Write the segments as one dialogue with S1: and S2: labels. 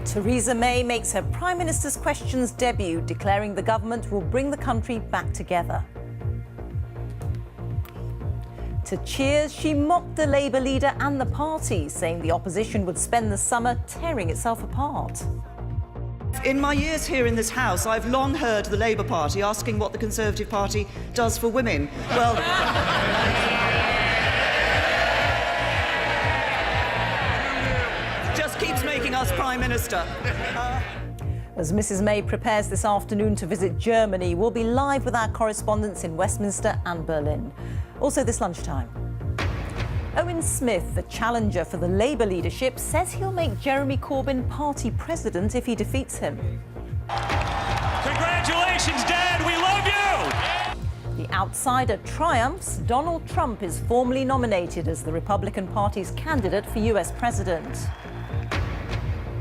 S1: Theresa May makes her Prime Minister's Questions debut, declaring the government will bring the country back together. To Cheers, she mocked the Labour leader and the party, saying the opposition would spend the summer tearing itself apart.
S2: In my years here in this House, I've long heard the Labour Party asking what the Conservative Party does for women. Well, just keeps making us Prime Minister.
S1: As Mrs May prepares this afternoon to visit Germany, we'll be live with our correspondents in Westminster and Berlin. Also this lunchtime. Owen Smith, the challenger for the Labour leadership, says he'll make Jeremy Corbyn party president if he defeats him.
S3: Congratulations, Dad, we love you!
S1: The outsider triumphs. Donald Trump is formally nominated as the Republican Party's candidate for US president.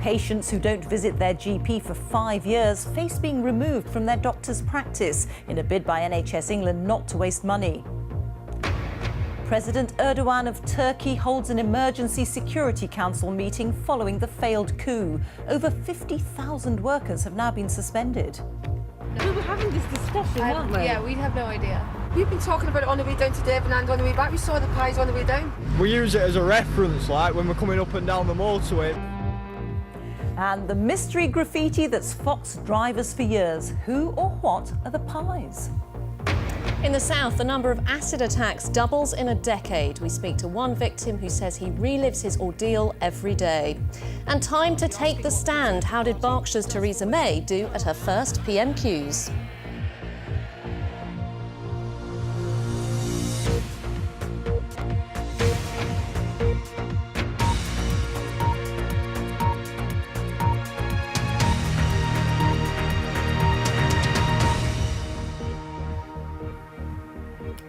S1: Patients who don't visit their GP for 5 years face being removed from their doctor's practice in a bid by NHS England not to waste money. President Erdogan of Turkey holds an emergency Security Council meeting following the failed coup. Over 50,000 workers have now been suspended.
S4: We were having this discussion, weren't we?
S5: Yeah, we have no idea.
S4: We've been talking about it on the way down to Devon and on the way back. We saw the pies on the way down.
S6: We use it as a reference, like when we're coming up and down the motorway.
S1: And the mystery graffiti that's foxed drivers for years. Who or what are the pies?
S7: In the south, the number of acid attacks doubles in a decade. We speak to one victim who says he relives his ordeal every day. And time to take the stand. How did Berkshire's Theresa May do at her first PMQs?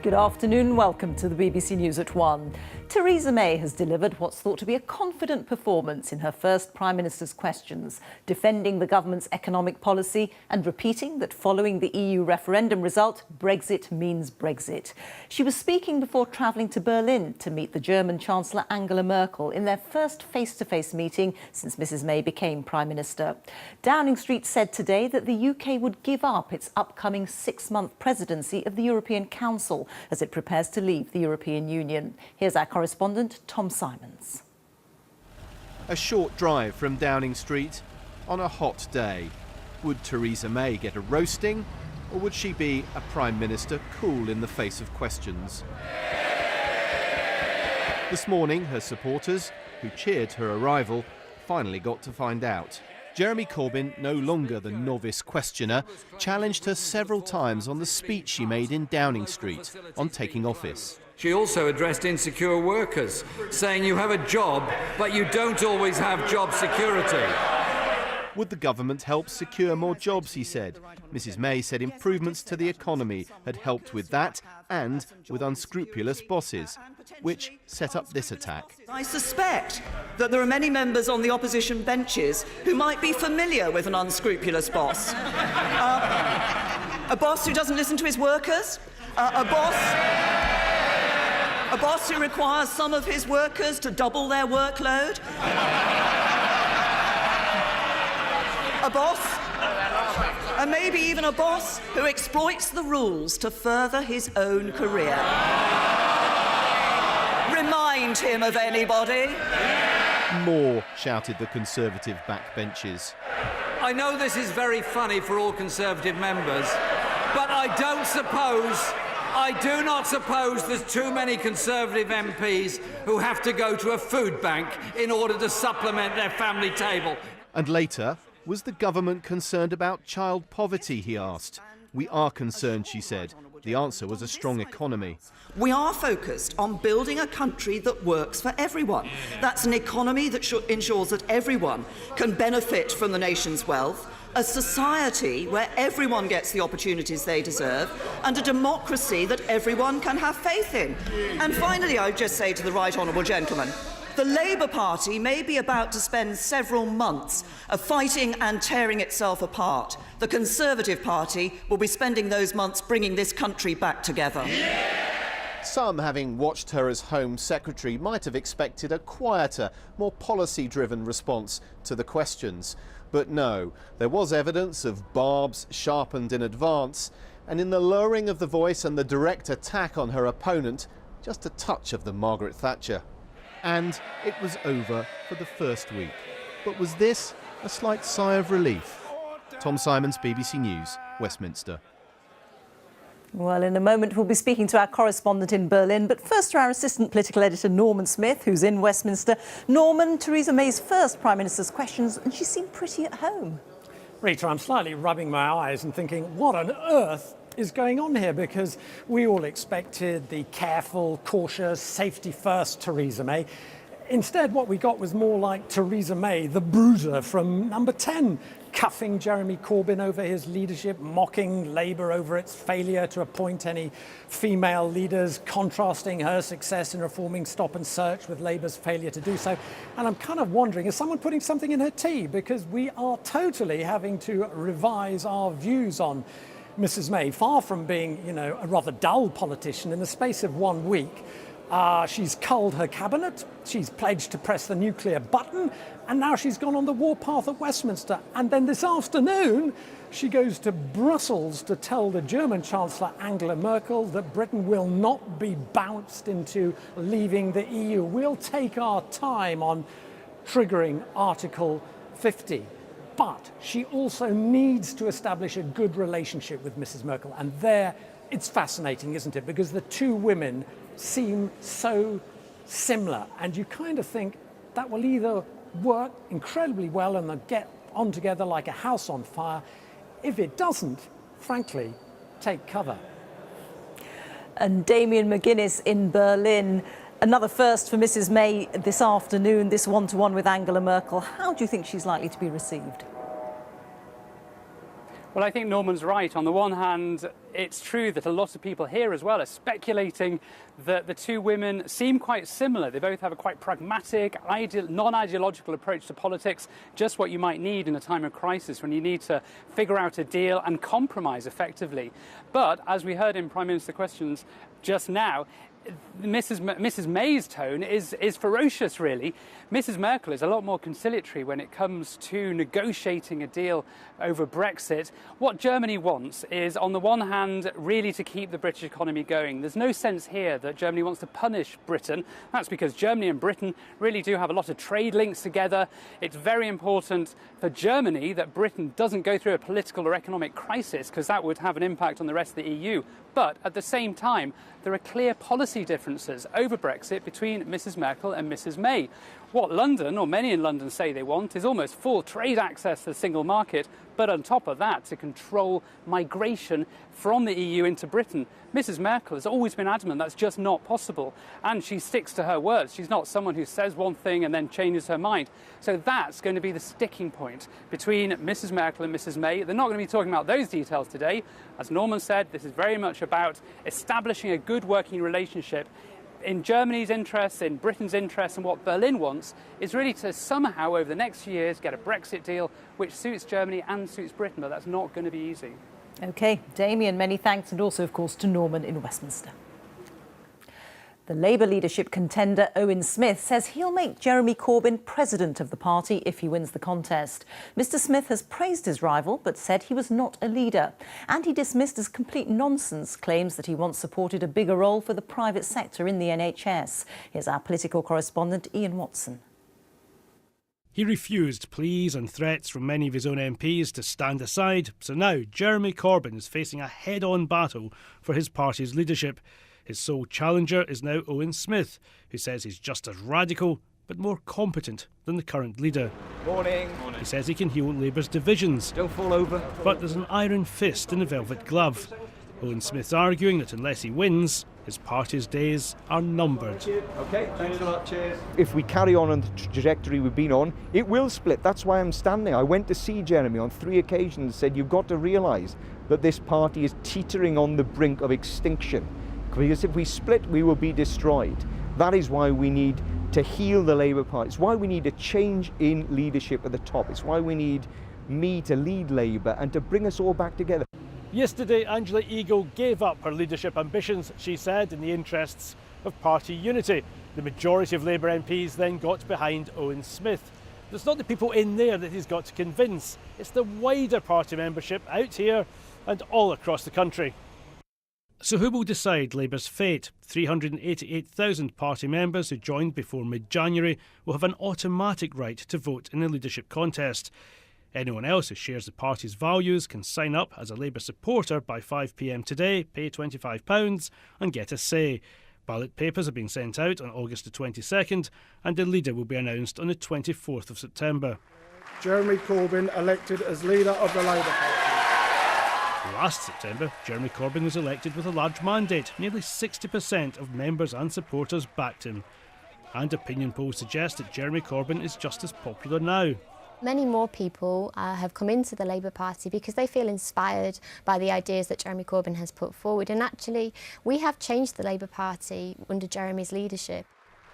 S1: Good afternoon, welcome to the BBC News at 1. Theresa May has delivered what's thought to be a confident performance in her first Prime Minister's Questions, defending the government's economic policy and repeating that following the EU referendum result, Brexit means Brexit. She was speaking before travelling to Berlin to meet the German Chancellor Angela Merkel in their first face-to-face meeting since Mrs May became Prime Minister. Downing Street said today that the UK would give up its upcoming 6-month presidency of the European Council as it prepares to leave the European Union. Here's our correspondent, Tom Simons.
S8: A short drive from Downing Street on a hot day. Would Theresa May get a roasting, or would she be a Prime Minister cool in the face of questions? This morning, her supporters, who cheered her arrival, finally got to find out. Jeremy Corbyn, no longer the novice questioner, challenged her several times on the speech she made in Downing Street on taking office.
S9: She also addressed insecure workers, saying you have a job, but you don't always have job security.
S8: Would the government help secure more jobs, he said. Mrs May said improvements to the economy had helped with that and with unscrupulous bosses, which set up this attack.
S2: I suspect that there are many members on the opposition benches who might be familiar with an unscrupulous boss. A boss who doesn't listen to his workers, a boss who requires some of his workers to double their workload, a boss, and maybe even a boss who exploits the rules to further his own career. Remind him of anybody?
S8: More, shouted the Conservative backbenches.
S9: I know this is very funny for all Conservative members, but I do not suppose there's too many Conservative MPs who have to go to a food bank in order to supplement their family table.
S8: And later, was the government concerned about child poverty, he asked. We are concerned, she said. The answer was a strong economy.
S2: We are focused on building a country that works for everyone. That's an economy that ensures that everyone can benefit from the nation's wealth, a society where everyone gets the opportunities they deserve, and a democracy that everyone can have faith in. And finally, I would just say to the right honourable gentleman, the Labour Party may be about to spend several months fighting and tearing itself apart. The Conservative Party will be spending those months bringing this country back together.
S8: Some, having watched her as Home Secretary, might have expected a quieter, more policy-driven response to the questions. But no, there was evidence of barbs sharpened in advance, and in the lowering of the voice and the direct attack on her opponent, just a touch of the Margaret Thatcher. And it was over for the first week. But was this a slight sigh of relief? Tom Simons, BBC News, Westminster.
S1: Well, in a moment we'll be speaking to our correspondent in Berlin, but first to our assistant political editor Norman Smith, who's in Westminster. Norman, Theresa May's first Prime Minister's questions, and she seemed pretty at home.
S5: Rita, I'm slightly rubbing my eyes and thinking, what on earth is going on here? Because we all expected the careful, cautious, safety-first Theresa May. Instead, what we got was more like Theresa May, the bruiser from Number 10, cuffing Jeremy Corbyn over his leadership, mocking Labour over its failure to appoint any female leaders, contrasting her success in reforming Stop and Search with Labour's failure to do so. And I'm kind of wondering, is someone putting something in her tea? Because we are totally having to revise our views on Mrs May. Far from being, a rather dull politician, in the space of 1 week, she's culled her cabinet, she's pledged to press the nuclear button, and now she's gone on the warpath at Westminster. And then this afternoon, she goes to Brussels to tell the German Chancellor Angela Merkel that Britain will not be bounced into leaving the EU. We'll take our time on triggering Article 50. But she also needs to establish a good relationship with Mrs Merkel. And there, it's fascinating, isn't it? Because the two women seem so similar, and you kind of think that will either work incredibly well and they'll get on together like a house on fire. If it doesn't, frankly, take cover.
S1: And Damien McGuinness in Berlin. Another first for Mrs May this afternoon, this one-to-one with Angela Merkel. How do you think she's likely to be received?
S10: Well, I think Norman's right. On the one hand, it's true that a lot of people here as well are speculating that the two women seem quite similar. They both have a quite pragmatic, non-ideological approach to politics, just what you might need in a time of crisis when you need to figure out a deal and compromise effectively. But, as we heard in Prime Minister questions just now, Mrs May's tone is ferocious, really. Mrs Merkel is a lot more conciliatory when it comes to negotiating a deal over Brexit. What Germany wants is, on the one hand, really to keep the British economy going. There's no sense here that Germany wants to punish Britain. That's because Germany and Britain really do have a lot of trade links together. It's very important for Germany that Britain doesn't go through a political or economic crisis, because that would have an impact on the rest of the EU. But at the same time, there are clear policy differences over Brexit between Mrs Merkel and Mrs May. What London, or many in London, say they want is almost full trade access to the single market, but on top of that, to control migration from the EU into Britain. Mrs Merkel has always been adamant that's just not possible, and she sticks to her words. She's not someone who says one thing and then changes her mind. So that's going to be the sticking point between Mrs Merkel and Mrs May. They're not going to be talking about those details today. As Norman said, this is very much about establishing a good working relationship in Germany's interests, in Britain's interests, and what Berlin wants is really to somehow, over the next few years, get a Brexit deal which suits Germany and suits Britain, but that's not going to be easy.
S1: OK, Damien, many thanks, and also, of course, to Norman in Westminster. The Labour leadership contender Owen Smith says he'll make Jeremy Corbyn president of the party if he wins the contest. Mr Smith has praised his rival but said he was not a leader. And he dismissed as complete nonsense claims that he once supported a bigger role for the private sector in the NHS. Here's our political correspondent Ian Watson.
S11: He refused pleas and threats from many of his own MPs to stand aside. So now Jeremy Corbyn is facing a head-on battle for his party's leadership. His sole challenger is now Owen Smith, who says he's just as radical but more competent than the current leader.
S6: Morning.
S11: He says he can heal Labour's divisions.
S6: Don't fall over.
S11: But there's an iron fist in a velvet glove. Owen Smith's arguing that unless he wins, his party's days are numbered.
S6: OK, thanks a lot, cheers. If we carry on the trajectory we've been on, it will split. That's why I'm standing. I went to see Jeremy on 3 occasions and said, you've got to realise that this party is teetering on the brink of extinction. Because if we split, we will be destroyed. That is why we need to heal the Labour Party. It's why we need a change in leadership at the top. It's why we need me to lead Labour and to bring us all back together.
S11: Yesterday, Angela Eagle gave up her leadership ambitions, she said, in the interests of party unity. The majority of Labour MPs then got behind Owen Smith. But it's not the people in there that he's got to convince, it's the wider party membership out here and all across the country. So who will decide Labour's fate? 388,000 party members who joined before mid-January will have an automatic right to vote in the leadership contest. Anyone else who shares the party's values can sign up as a Labour supporter by 5 p.m. today, pay £25 and get a say. Ballot papers are being sent out on August the 22nd and the leader will be announced on the 24th of September.
S12: Jeremy Corbyn elected as leader of the Labour Party.
S11: Last September, Jeremy Corbyn was elected with a large mandate. Nearly 60% of members and supporters backed him. And opinion polls suggest that Jeremy Corbyn is just as popular now.
S13: Many more people have come into the Labour Party because they feel inspired by the ideas that Jeremy Corbyn has put forward. And actually, we have changed the Labour Party under Jeremy's leadership.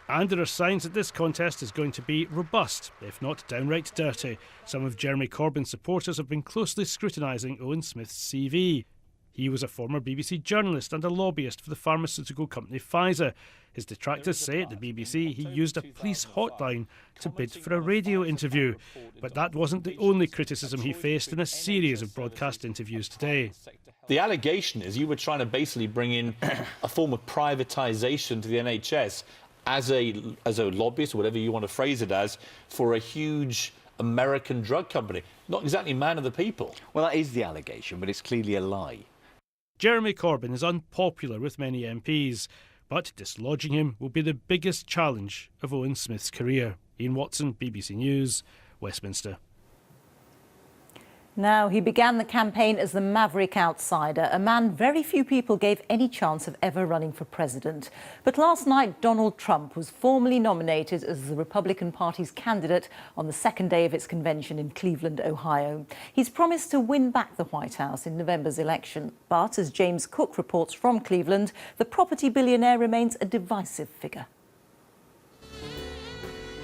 S11: And there are signs that this contest is going to be robust, if not downright dirty. Some of Jeremy Corbyn's supporters have been closely scrutinising Owen Smith's CV. He was a former BBC journalist and a lobbyist for the pharmaceutical company Pfizer. His detractors say at the BBC he used a police hotline to bid for a radio interview. But that wasn't the only criticism he faced in a series of broadcast interviews today.
S14: The allegation is you were trying to basically bring in a form of privatisation to the NHS as a lobbyist, or whatever you want to phrase it as, for a huge American drug company. Not exactly man of the people.
S15: Well, that is the allegation, but it's clearly a lie.
S11: Jeremy Corbyn is unpopular with many MPs, but dislodging him will be the biggest challenge of Owen Smith's career. Ian Watson, BBC News, Westminster.
S1: Now, he began the campaign as the maverick outsider, a man very few people gave any chance of ever running for president. But last night, Donald Trump was formally nominated as the Republican Party's candidate on the second day of its convention in Cleveland, Ohio. He's promised to win back the White House in November's election. But as James Cook reports from Cleveland, the property billionaire remains a divisive figure.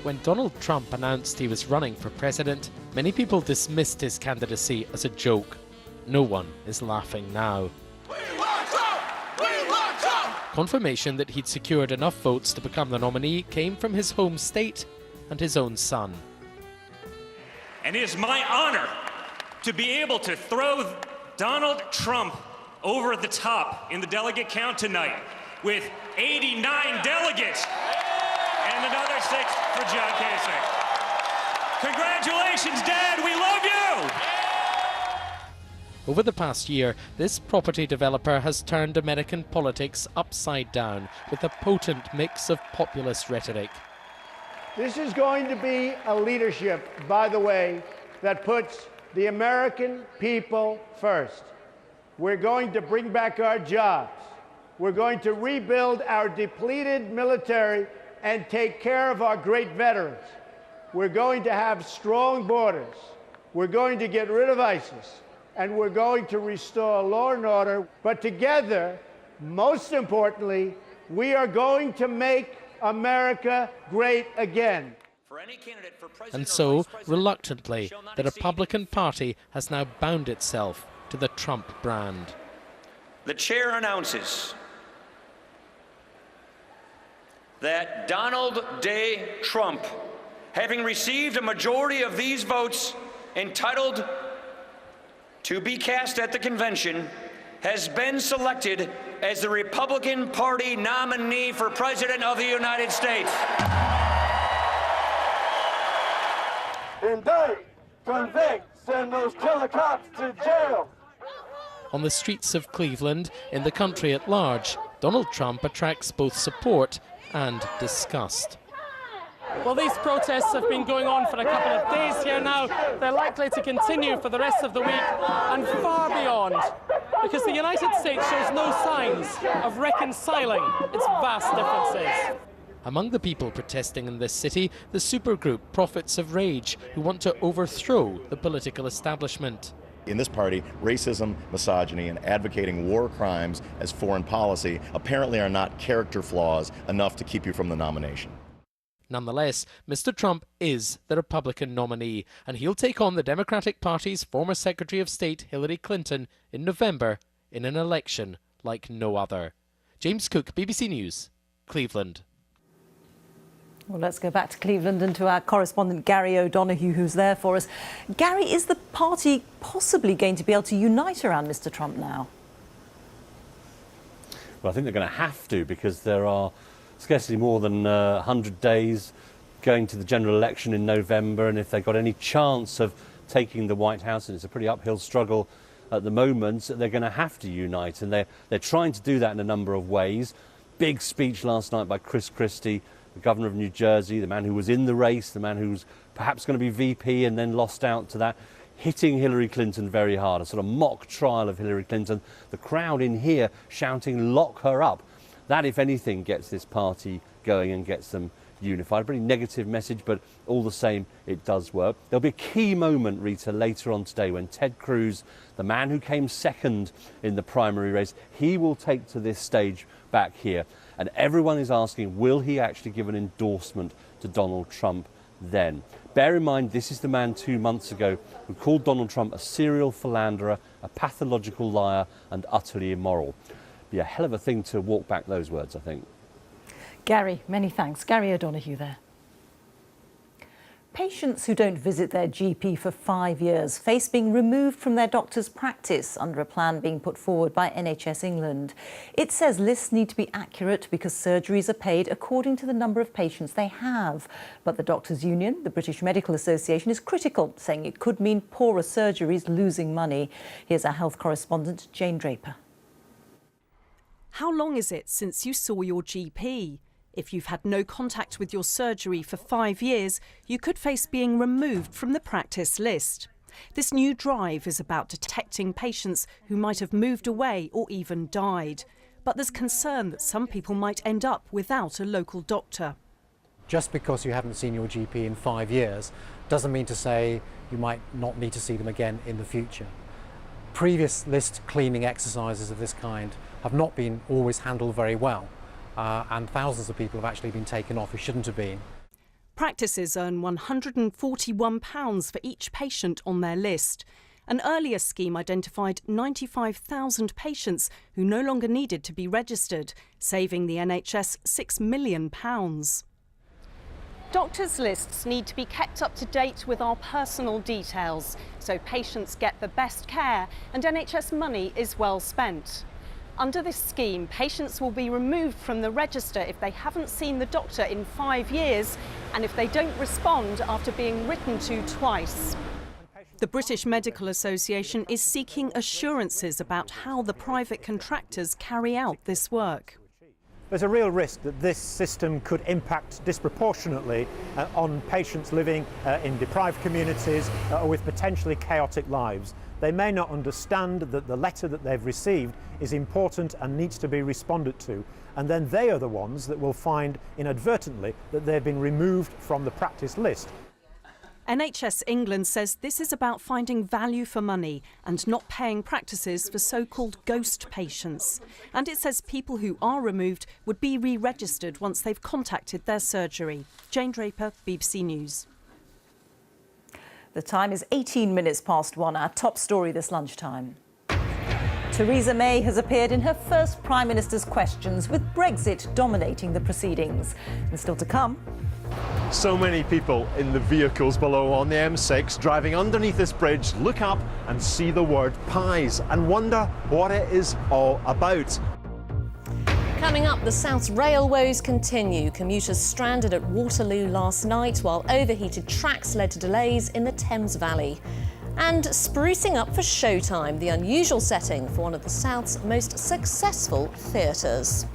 S16: When Donald Trump announced he was running for president, many people dismissed his candidacy as a joke. No one is laughing now. Confirmation that he'd secured enough votes to become the nominee came from his home state and his own son.
S3: And it is my honor to be able to throw Donald Trump over the top in the delegate count tonight with 89 delegates. And another 6 for John Kasich. Congratulations, Dad, we love you!
S16: Over the past year, this property developer has turned American politics upside down with a potent mix of populist rhetoric.
S17: This is going to be a leadership, by the way, that puts the American people first. We're going to bring back our jobs. We're going to rebuild our depleted military and take care of our great veterans. We're going to have strong borders. We're going to get rid of ISIS. And we're going to restore law and order. But together, most importantly, we are going to make America great again.
S16: And so, reluctantly, the Republican Party has now bound itself to the Trump brand.
S18: The chair announces that Donald J. Trump, having received a majority of these votes entitled to be cast at the convention, has been selected as the Republican Party nominee for President of the United States.
S17: Indict, convict, send those killer cops to jail.
S16: On the streets of Cleveland, in the country at large, Donald Trump attracts both support and disgust.
S19: Well, these protests have been going on for a couple of days here now. They're likely to continue for the rest of the week and far beyond, because the United States shows no signs of reconciling its vast differences.
S16: Among the people protesting in this city, the supergroup Prophets of Rage, who want to overthrow the political establishment.
S20: In this party, racism, misogyny, and advocating war crimes as foreign policy apparently are not character flaws enough to keep you from the nomination.
S16: Nonetheless, Mr. Trump is the Republican nominee, and he'll take on the Democratic Party's former Secretary of State Hillary Clinton in November in an election like no other. James Cook, BBC News, Cleveland.
S1: Well, let's go back to Cleveland and to our correspondent Gary O'Donoghue, who's there for us. Gary, is the party possibly going to be able to unite around Mr. Trump now?
S21: Well, I think they're going to have to, because there are scarcely more than 100 days going to the general election in November, and if they've got any chance of taking the White House, and it's a pretty uphill struggle at the moment, they're going to have to unite, and they're trying to do that in a number of ways. Big speech last night by Chris Christie, the governor of New Jersey, the man who was in the race, the man who's perhaps going to be VP and then lost out to that, hitting Hillary Clinton very hard, a sort of mock trial of Hillary Clinton. The crowd in here shouting, "Lock her up." That, if anything, gets this party going and gets them unified. A pretty negative message, but all the same, it does work. There'll be a key moment, Rita, later on today when Ted Cruz, the man who came second in the primary race, he will take to this stage back here. And everyone is asking, will he actually give an endorsement to Donald Trump then? Bear in mind, this is the man 2 months ago who called Donald Trump a serial philanderer, a pathological liar, and utterly immoral. Be a hell of a thing to walk back those words, I think.
S1: Gary, many thanks. Gary O'Donoghue there. Patients who don't visit their GP for 5 years face being removed from their doctor's practice under a plan being put forward by NHS England. It says lists need to be accurate because surgeries are paid according to the number of patients they have. But the Doctors' Union, the British Medical Association, is critical, saying it could mean poorer surgeries losing money. Here's our health correspondent, Jane Draper.
S22: How long is it since you saw your GP? If you've had no contact with your surgery for 5 years, you could face being removed from the practice list. This new drive is about detecting patients who might have moved away or even died. But there's concern that some people might end up without a local doctor.
S23: Just because you haven't seen your GP in 5 years doesn't mean to say you might not need to see them again in the future. Previous list cleaning exercises of this kind have not been always handled very well. And thousands of people have actually been taken off who shouldn't have been.
S22: Practices earn £141 for each patient on their list. An earlier scheme identified 95,000 patients who no longer needed to be registered, saving the NHS £6 million.
S24: Doctors' lists need to be kept up to date with our personal details, so patients get the best care and NHS money is well spent. Under this scheme, patients will be removed from the register if they haven't seen the doctor in 5 years and if they don't respond after being written to twice.
S22: The British Medical Association is seeking assurances about how the private contractors carry out this work.
S25: There's a real risk that this system could impact disproportionately on patients living in deprived communities or with potentially chaotic lives. They may not understand that the letter that they've received is important and needs to be responded to, and then they are the ones that will find inadvertently that they've been removed from the practice list.
S22: NHS England says this is about finding value for money and not paying practices for so-called ghost patients. And it says people who are removed would be re-registered once they've contacted their surgery. Jane Draper, BBC News.
S1: The time is 18 minutes past 1, our top story this lunchtime. Theresa May has appeared in her first Prime Minister's questions, with Brexit dominating the proceedings. And still to come.
S26: So many people in the vehicles below on the M6 driving underneath this bridge look up and see the word pies and wonder what it is all about.
S7: Coming up, the South's rail woes continue. Commuters stranded at Waterloo last night, while overheated tracks led to delays in the Thames Valley. And sprucing up for showtime, the unusual setting for one of the South's most successful theatres.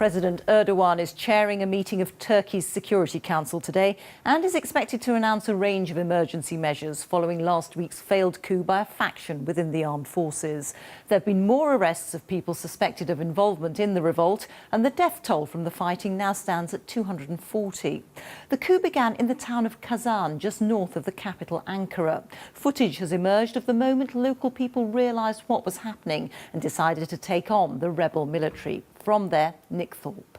S1: President Erdogan is chairing a meeting of Turkey's Security Council today and is expected to announce a range of emergency measures following last week's failed coup by a faction within the armed forces. There have been more arrests of people suspected of involvement in the revolt, and the death toll from the fighting now stands at 240. The coup began in the town of Kazan, just north of the capital Ankara. Footage has emerged of the moment local people realised what was happening and decided to take on the rebel military. From there, Nick Thorpe.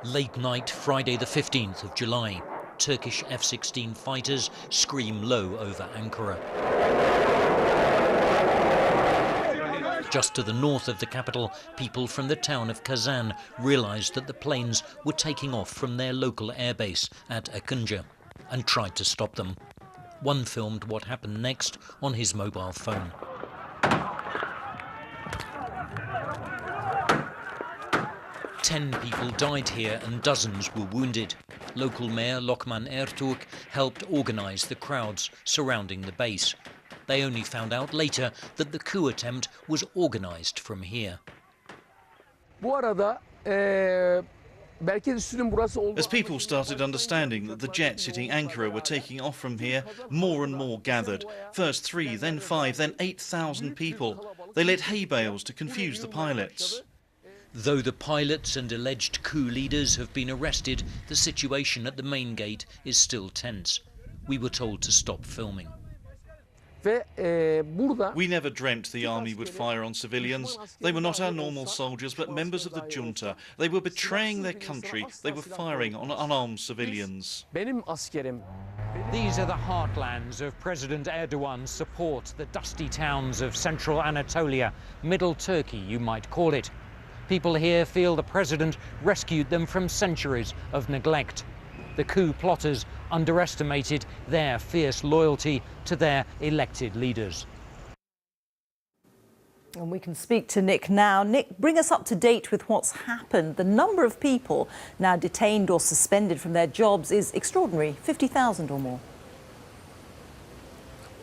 S2: Late night, Friday the 15th of July. Turkish F-16 fighters scream low over Ankara. Just to the north of the capital, people from the town of Kazan realised that the planes were taking off from their local airbase at Akıncı and tried to stop them. One filmed what happened next on his mobile phone. Ten people died here and dozens were wounded. Local Mayor Lokman Ertuğ helped organise the crowds surrounding the base. They only found out later that the coup attempt was organised from here.
S4: As people started understanding that the jets hitting Ankara were taking off from here, more and more gathered. First 3, then 5, then 8,000 people. They lit hay bales to confuse the pilots.
S2: Though the pilots and alleged coup leaders have been arrested, the situation at the main gate is still tense. We were told to stop filming.
S4: We never dreamt the army would fire on civilians. They were not our normal soldiers, but members of the junta. They were betraying their country. They were firing on unarmed civilians.
S5: These are the heartlands of President Erdogan's support, the dusty towns of central Anatolia, middle Turkey, you might call it. People here feel the president rescued them from centuries of neglect. The coup plotters underestimated their fierce loyalty to their elected leaders.
S1: And we can speak to Nick now. Nick, bring us up to date with what's happened. The number of people now detained or suspended from their jobs is extraordinary, 50,000 or more.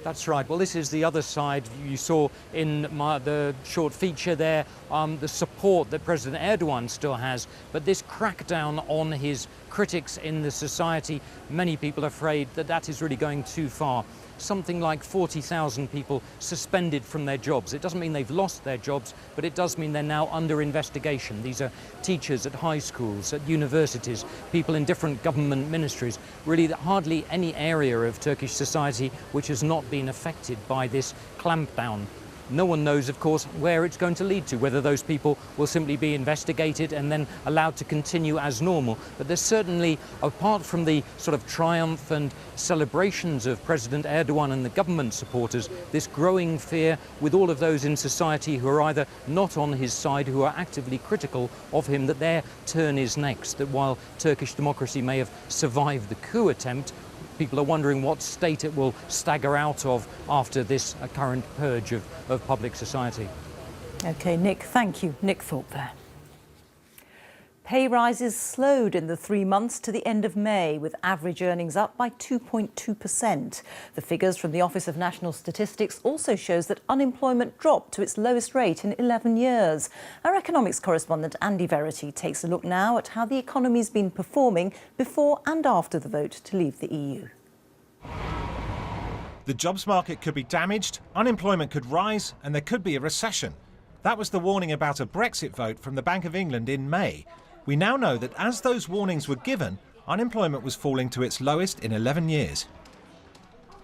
S5: That's right. Well, this is the other side. You saw in the short feature there the support that President Erdogan still has, but this crackdown on his critics in the society, many people are afraid that that is really going too far. Something like 40,000 people suspended from their jobs. It doesn't mean they've lost their jobs, but it does mean they're now under investigation. These are teachers at high schools, at universities, people in different government ministries. Really, hardly any area of Turkish society which has not been affected by this clampdown. No one knows, of course, where it's going to lead to, whether those people will simply be investigated and then allowed to continue as normal. But there's certainly, apart from the sort of triumph and celebrations of President Erdogan and the government supporters, this growing fear with all of those in society who are either not on his side, who are actively critical of him, that their turn is next, that while Turkish democracy may have survived the coup attempt, people are wondering what state it will stagger out of after this current purge of public society.
S1: OK, Nick, thank you. Nick Thorpe there. Pay rises slowed in the 3 months to the end of May, with average earnings up by 2.2%. The figures from the Office of National Statistics also shows that unemployment dropped to its lowest rate in 11 years. Our economics correspondent Andy Verity takes a look now at how the economy's been performing before and after the vote to leave the EU.
S8: The jobs market could be damaged, unemployment could rise, and there could be a recession. That was the warning about a Brexit vote from the Bank of England in May. We now know that as those warnings were given, unemployment was falling to its lowest in 11 years.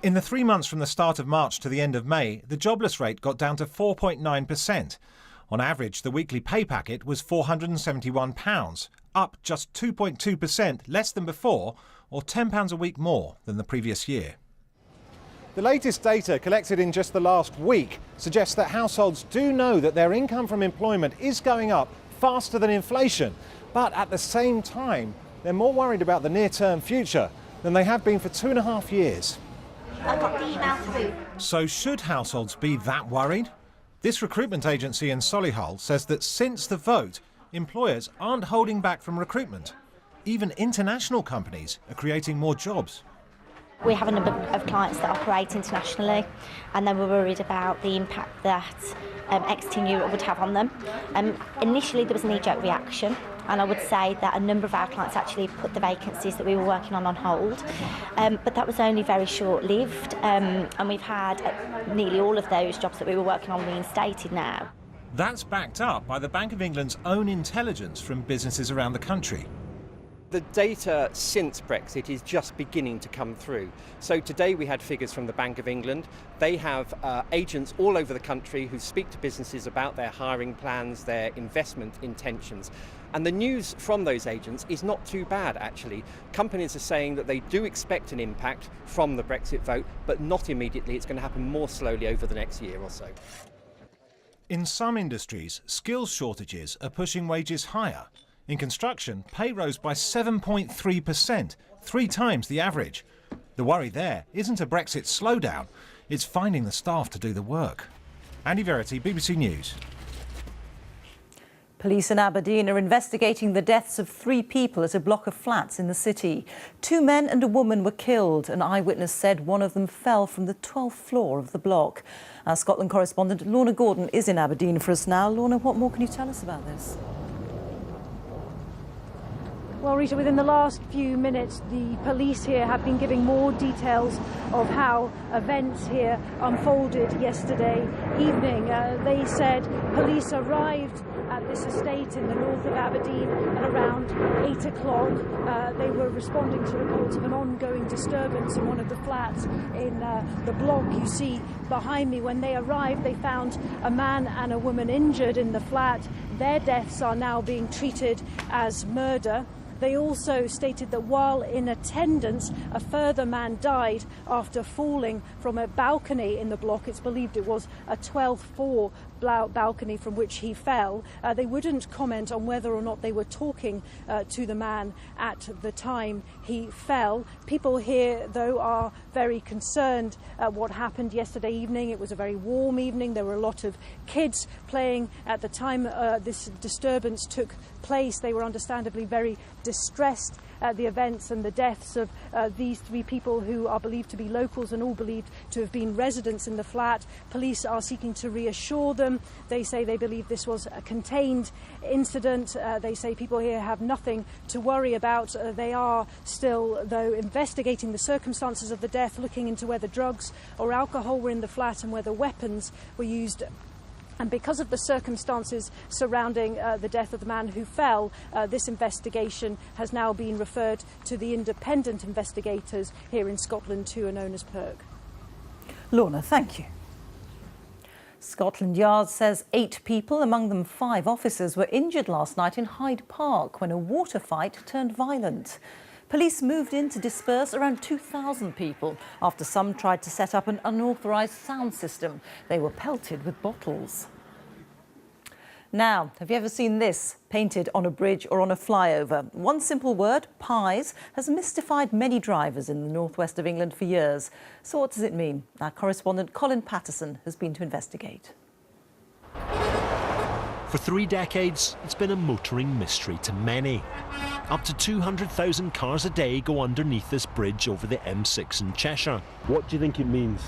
S8: In the 3 months from the start of March to the end of May, the jobless rate got down to 4.9%. On average, the weekly pay packet was £471, up just 2.2% less than before, or £10 a week more than the previous year. The latest data collected in just the last week suggests that households do know that their income from employment is going up faster than inflation, but at the same time, they're more worried about the near-term future than they have been for 2.5 years.
S9: I got the email through.
S8: So should households be that worried? This recruitment agency in Solihull says that since the vote, employers aren't holding back from recruitment. Even international companies are creating more jobs.
S9: We have a number of clients that operate internationally, and then we're worried about the impact that exiting Europe would have on them. Initially there was a knee-jerk reaction, and I would say that a number of our clients actually put the vacancies that we were working on hold, but that was only very short-lived, and we've had nearly all of those jobs that we were working on reinstated now.
S8: That's backed up by the Bank of England's own intelligence from businesses around the country.
S6: The data since Brexit is just beginning to come through. So today we had figures from the Bank of England. They have agents all over the country who speak to businesses about their hiring plans, their investment intentions. And the news from those agents is not too bad, actually. Companies are saying that they do expect an impact from the Brexit vote, but not immediately. It's going to happen more slowly over the next year or so.
S8: In some industries, skills shortages are pushing wages higher. In construction, pay rose by 7.3%, 3 times the average. The worry there isn't a Brexit slowdown, it's finding the staff to do the work. Andy Verity, BBC News.
S1: Police in Aberdeen are investigating the deaths of 3 people at a block of flats in the city. 2 men and a woman were killed. An eyewitness said one of them fell from the 12th floor of the block. Our Scotland correspondent Lorna Gordon is in Aberdeen for us now. Lorna, what more can you tell us about this?
S10: Well, Rita, within the last few minutes, the police here have been giving more details of how events here unfolded yesterday evening. They said police arrived at this estate in the north of Aberdeen at around 8 o'clock. They were responding to reports of an ongoing disturbance in one of the flats in the block you see behind me. When they arrived, they found a man and a woman injured in the flat. Their deaths are now being treated as murder. They also stated that while in attendance, a further man died after falling from a balcony in the block. It's believed it was a 12th floor balcony from which he fell. They wouldn't comment on whether or not they were talking to the man at the time he fell. People here, though, are very concerned at what happened yesterday evening. It was a very warm evening. There were a lot of kids playing at the time this disturbance took place. They were understandably very distressed at the events and the deaths of these 3 people who are believed to be locals and all believed to have been residents in the flat. Police are seeking to reassure them. They say they believe this was a contained incident. They say people here have nothing to worry about. They are still, though, investigating the circumstances of the death, looking into whether drugs or alcohol were in the flat and whether weapons were used. And because of the circumstances surrounding the death of the man who fell, this investigation has now been referred to the independent investigators here in Scotland who are known as PERC.
S1: Lorna, thank you. Scotland Yard says 8 people, among them 5 officers, were injured last night in Hyde Park when a water fight turned violent. Police moved in to disperse around 2,000 people after some tried to set up an unauthorised sound system. They were pelted with bottles. Now, have you ever seen this painted on a bridge or on a flyover? One simple word, pies, has mystified many drivers in the northwest of England for years. So what does it mean? Our correspondent Colin Patterson has been to investigate.
S12: For 3 decades, it's been a motoring mystery to many. Up to 200,000 cars a day go underneath this bridge over the M6 in Cheshire.
S13: What do you think it means?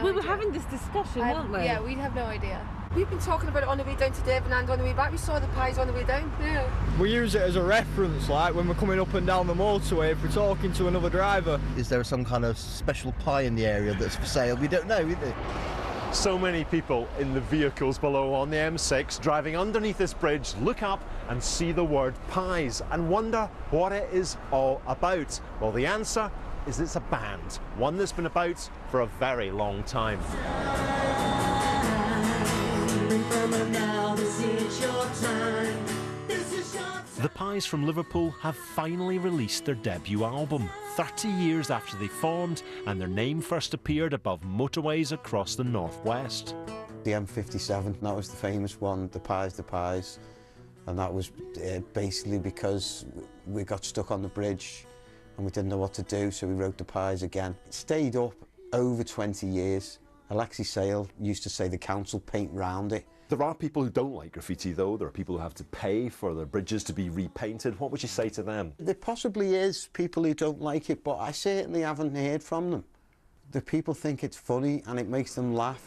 S14: We were having this discussion, weren't we?
S15: Yeah, we have no idea. We've been talking about it on the way down to Devon and on the way back. We saw the pies on the way down. Yeah.
S27: We use it as a reference, like when we're coming up and down the motorway, if we're talking to another driver.
S28: Is there some kind of special pie in the area that's for sale? We don't know, is it?
S26: So many people in the vehicles below on the M6 driving underneath this bridge look up and see the word pies and wonder what it is all about. Well, the answer is it's a band, one that's been about for a very long time.
S12: The Pies from Liverpool have finally released their debut album, 30 years after they formed and their name first appeared above motorways across the northwest.
S29: The M57, that was the famous one, the Pies, and that was basically because we got stuck on the bridge and we didn't know what to do, so we wrote the Pies again. It stayed up over 20 years. Alexi Sale used to say the council paint round it.
S26: There are people who don't like graffiti though. There are people who have to pay for their bridges to be repainted. What would you say to them?
S29: There possibly is people who don't like it, but I certainly haven't heard from them. The people think it's funny and it makes them laugh.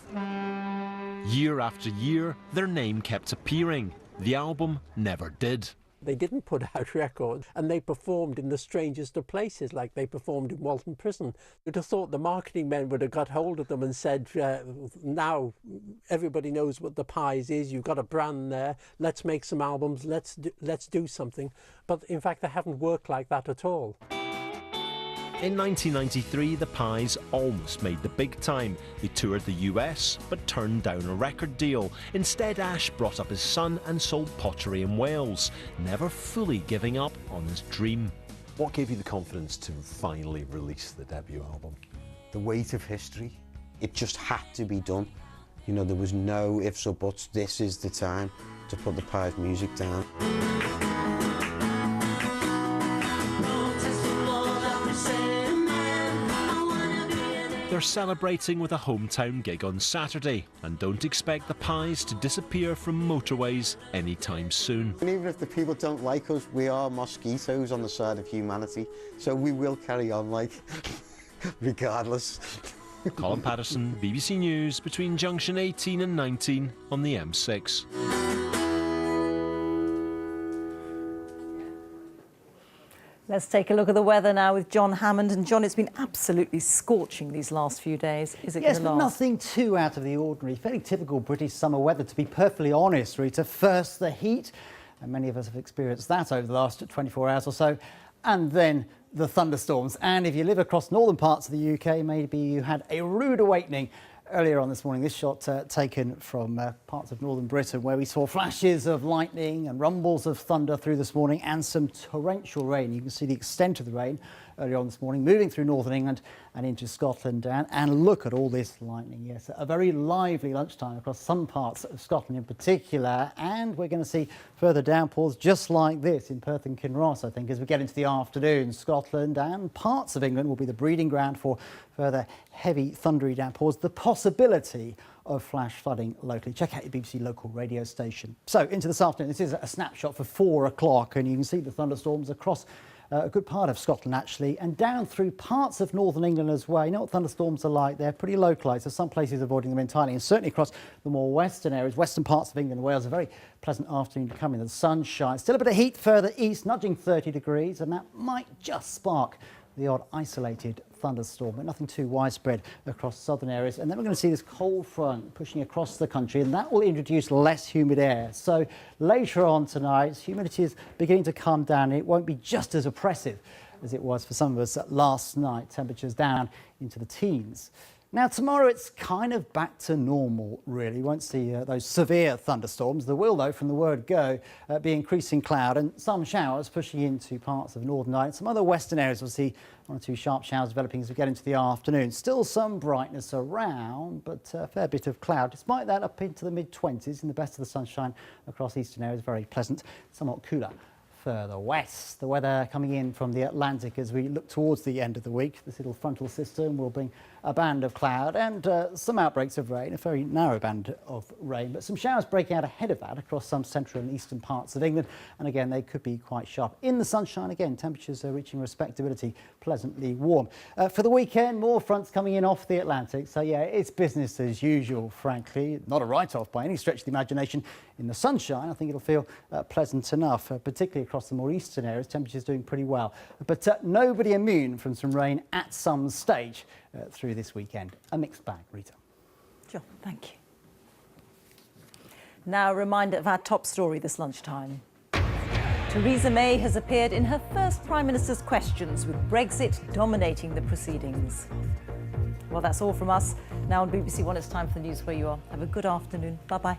S12: Year after year, their name kept appearing. The album never did.
S3: They didn't put out records, and they performed in the strangest of places, like they performed in Walton Prison. You'd have thought the marketing men would have got hold of them and said, now everybody knows what the Pies is, you've got a brand there, let's make some albums, let's do something. But in fact, they haven't worked like that at all.
S12: In 1993, the Pies almost made the big time. They toured the US, but turned down a record deal. Instead, Ash brought up his son and sold pottery in Wales, never fully giving up on his dream.
S26: What gave you the confidence to finally release the debut album?
S29: The weight of history. It just had to be done. You know, there was no ifs or buts. This is the time to put the Pies music down.
S12: They're celebrating with a hometown gig on Saturday and don't expect the Pies to disappear from motorways anytime soon.
S29: And even if the people don't like us, we are mosquitoes on the side of humanity, so we will carry on, like, regardless.
S12: Colin Patterson, BBC News, between junction 18 and 19 on the M6.
S1: Let's take a look at the weather now with John Hammond. And John, it's been absolutely scorching these last few days. Is it
S11: yes,
S1: going to
S11: but
S1: last?
S11: Nothing too out of the ordinary. Fairly typical British summer weather, to be perfectly honest, Rita. First, the heat, and many of us have experienced that over the last 24 hours or so. And then the thunderstorms. And if you live across northern parts of the UK, maybe you had a rude awakening earlier on this morning. This shot taken from parts of northern Britain, where we saw flashes of lightning and rumbles of thunder through this morning and some torrential rain. You can see the extent of the rain earlier on this morning, moving through northern England and into Scotland. And look at all this lightning. Yes, a very lively lunchtime across some parts of Scotland in particular. And we're going to see further downpours just like this in Perth and Kinross, I think, as we get into the afternoon. Scotland and parts of England will be the breeding ground for further heavy thundery downpours. The possibility of flash flooding locally. Check out your BBC local radio station. So into this afternoon, this is a snapshot for 4 o'clock, and you can see the thunderstorms across a good part of Scotland actually, and down through parts of northern England as well. You know what thunderstorms are like? They're pretty localised, so some places avoiding them entirely, and certainly across the more western areas, western parts of England and Wales. A very pleasant afternoon to come in. The sunshine, still a bit of heat further east, nudging 30 degrees, and that might just spark the odd isolated thunderstorm, but nothing too widespread across southern areas. And then we're going to see this cold front pushing across the country, and that will introduce less humid air. So later on tonight, humidity is beginning to come down. It won't be just as oppressive as it was for some of us last night. Temperatures down into the teens. Now, tomorrow it's kind of back to normal, really. You won't see those severe thunderstorms. There will, though, from the word go, be increasing cloud and some showers pushing into parts of northern Ireland. Some other western areas will see 1 or 2 sharp showers developing as we get into the afternoon. Still some brightness around, but a fair bit of cloud. Despite that, up into the mid-20s in the best of the sunshine across eastern areas. Very pleasant, somewhat cooler further west. The weather coming in from the Atlantic as we look towards the end of the week. This little frontal system will bring a band of cloud and some outbreaks of rain, a very narrow band of rain, but some showers breaking out ahead of that across some central and eastern parts of England. And again, they could be quite sharp. In the sunshine, again, temperatures are reaching respectability, pleasantly warm. For the weekend, more fronts coming in off the Atlantic. So yeah, it's business as usual, frankly. Not a write-off by any stretch of the imagination. In the sunshine, I think it'll feel pleasant enough, particularly across the more eastern areas. Temperatures doing pretty well. But nobody immune from some rain at some stage through this weekend. A mixed bag, Rita.
S1: John, thank you. Now a reminder of our top story this lunchtime. Theresa May has appeared in her first Prime Minister's questions, with Brexit dominating the proceedings. Well, that's all from us. Now on BBC One, it's time for the news where you are. Have a good afternoon. Bye-bye.